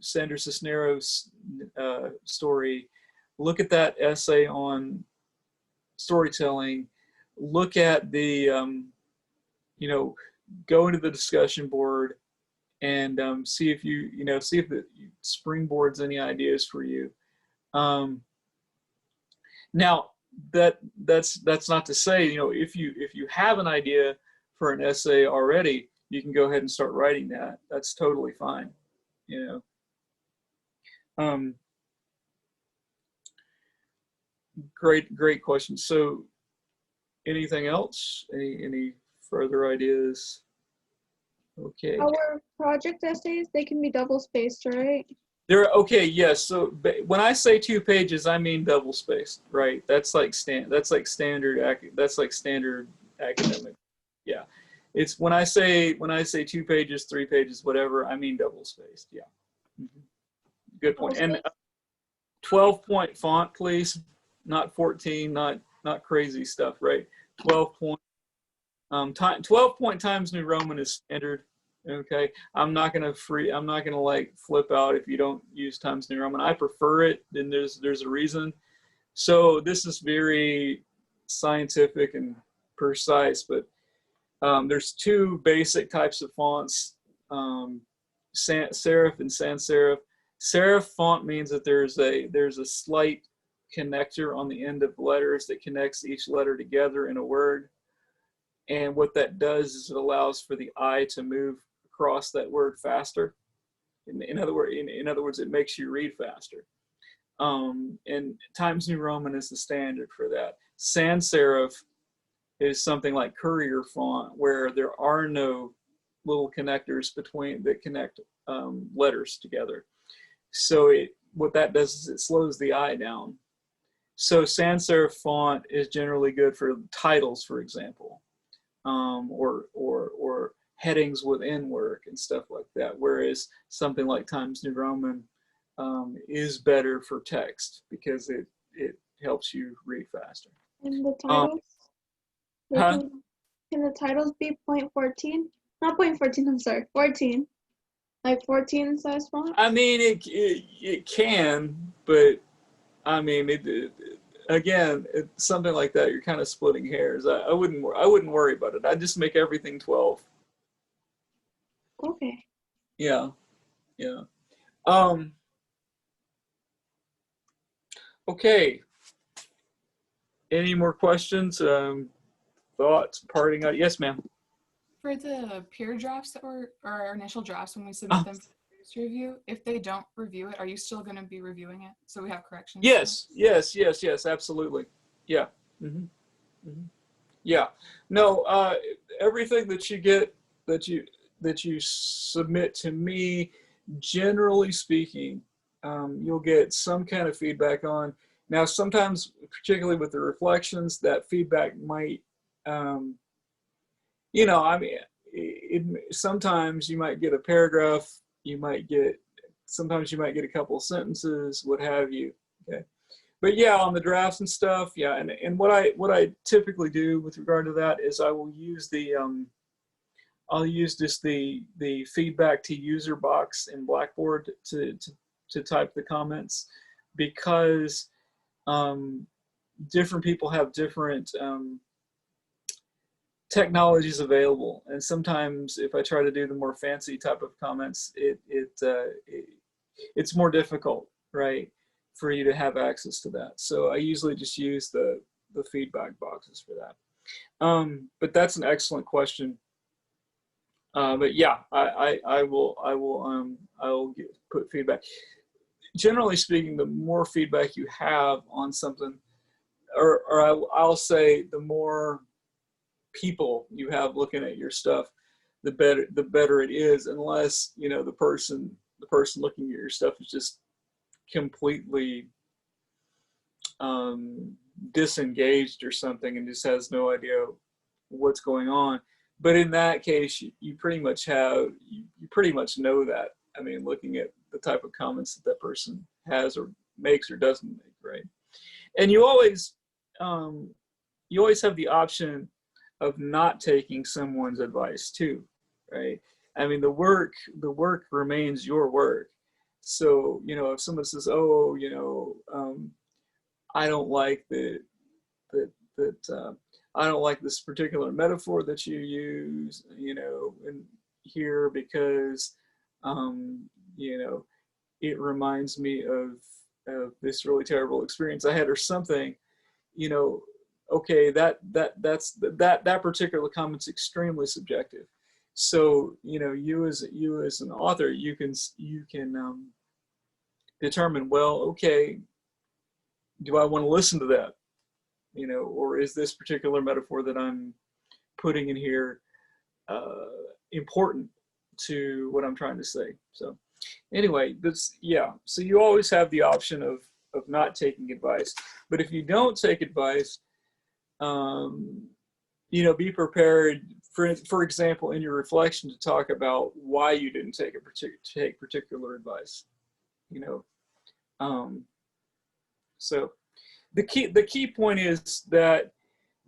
Sandra Cisneros story. Look at that essay on storytelling. Look at the go into the discussion board and see if see if it springboards any ideas for you. Now that's not to say, if you have an idea for an essay already, you can go ahead and start writing that. That's totally fine. Great question. So anything else? Any further ideas? Okay. Our project essays, they can be double spaced, right? Okay, yes. So when I say 2 pages, I mean double spaced, right? That's like standard academic. Yeah. It's when I say 2 pages, 3 pages, whatever, I mean double spaced. Yeah. Mm-hmm. Good point. And 12-point font, please. Not 14, not crazy stuff, right? 12-point. 12-point Times New Roman is standard. Okay, I'm not gonna like flip out if you don't use Times New Roman. I prefer it, and there's a reason. So this is very scientific and precise, but there's 2 basic types of fonts: serif and sans serif. Serif font means that there's a slight connector on the end of letters that connects each letter together in a word. And what that does is it allows for the eye to move across that word faster. In other words, it makes you read faster. And Times New Roman is the standard for that. Sans serif is something like Courier font, where there are no little connectors that connect letters together. So what that does is it slows the eye down. So sans serif font is generally good for titles, for example, or headings within work and stuff like that. Whereas something like Times New Roman is better for text because it helps you read faster. And the titles? Can the titles be 0.14? Not 0.14, I'm sorry, 14. Like 14 size font? I mean, it can, but I mean, again, something like that, you're kind of splitting hairs. I wouldn't worry about it. I'd just make everything 12. Okay. Yeah. Okay. Any more questions? Thoughts? Parting out? Yes, ma'am. For the peer drafts that were, or our initial drafts when we submit them for peers to review, if they don't review it, are you still going to be reviewing it so we have corrections? Yes, absolutely. Yeah. Mm-hmm. Mm-hmm. Yeah. No, everything that you get, that you submit to me, generally speaking, you'll get some kind of feedback on. Now, sometimes, particularly with the reflections, that feedback might, sometimes you might get a paragraph, sometimes you might get a couple of sentences, what have you. Okay. But yeah, on the drafts and stuff, yeah, and what I typically do with regard to that is I will use I'll use just the feedback to user box in Blackboard to type the comments, because different people have different technologies available, and sometimes if I try to do the more fancy type of comments, it's more difficult, right, for you to have access to that. So I usually just use the feedback boxes for that. But that's an excellent question. But yeah, I will put feedback. Generally speaking, the more feedback you have on something, I'll say the more people you have looking at your stuff, the better it is, unless, you know, the person looking at your stuff is just completely disengaged or something and just has no idea what's going on. But in that case, you pretty much know that. I mean, looking at the type of comments that person has or makes or doesn't make, right? And you always have the option of not taking someone's advice too, right? I mean, the work remains your work. So, you know, if someone says, oh, you know, I don't like I don't like this particular metaphor that you use, you know, in here because, you know, it reminds me of this really terrible experience I had or something, you know, okay, that particular comment's extremely subjective. So, you know, you as an author, you can determine, well, okay, do I want to listen to that? You know, or is this particular metaphor that I'm putting in here important to what I'm trying to say? So anyway, so you always have the option of not taking advice. But if you don't take advice, you know, be prepared, for example, in your reflection, to talk about why you didn't take particular advice, you know. So the key point is that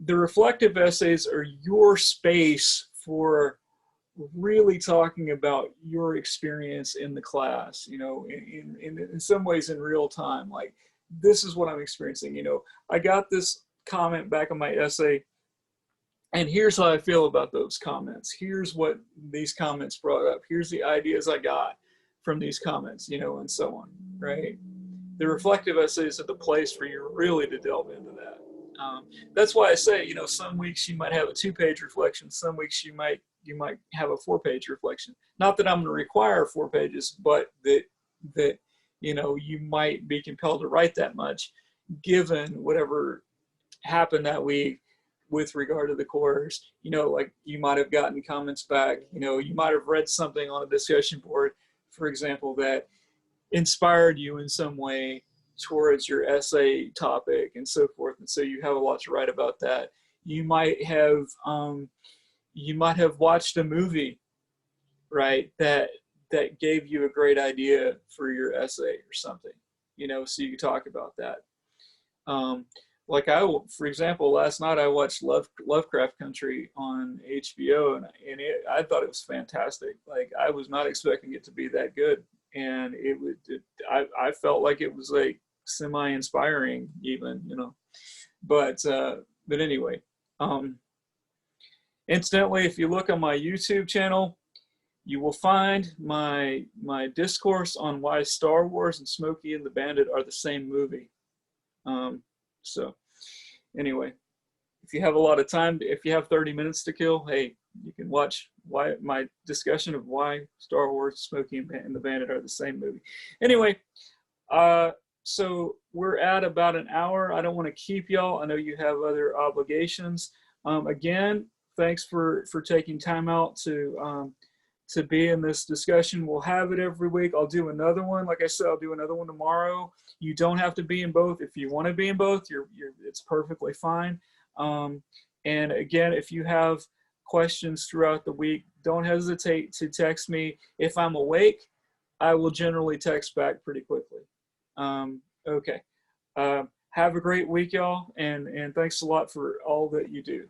the reflective essays are your space for really talking about your experience in the class, you know, in some ways in real time. Like, this is what I'm experiencing, you know, I got this comment back on my essay, and here's how I feel about those comments. Here's what these comments brought up. Here's the ideas I got from these comments, you know, and so on, right? The reflective essays are the place for you really to delve into that. That's why I say, you know, some weeks you might have a 2-page reflection. Some weeks you might have a 4-page reflection. Not that I'm going to require 4 pages, but that you know, you might be compelled to write that much, given whatever happened that week with regard to the course. You know, like, you might have gotten comments back. You know, you might have read something on a discussion board, for example, that inspired you in some way towards your essay topic and so forth, and so you have a lot to write about that. You might have watched a movie, right, that gave you a great idea for your essay or something, you know, so you can talk about that. Like, for example, last night I watched Lovecraft Country on HBO, and I thought it was fantastic. Like, I was not expecting it to be that good. And I felt like it was like semi-inspiring even, you know, but anyway, incidentally, if you look on my YouTube channel, you will find my discourse on why Star Wars and Smokey and the Bandit are the same movie. So anyway, if you have a lot of time, if you have 30 minutes to kill, hey, you can watch my discussion of why Star Wars, Smokey and the Bandit are the same movie. Anyway, so we're at about an hour. I don't want to keep y'all. I know you have other obligations. Again, thanks for taking time out to be in this discussion. We'll have it every week. I'll do another one. Like I said, I'll do another one tomorrow. You don't have to be in both. If you want to be in both, it's perfectly fine. And again, if you have questions throughout the week, don't hesitate to text me. If I'm awake, I will generally text back pretty quickly. Okay. Have a great week, y'all, and thanks a lot for all that you do.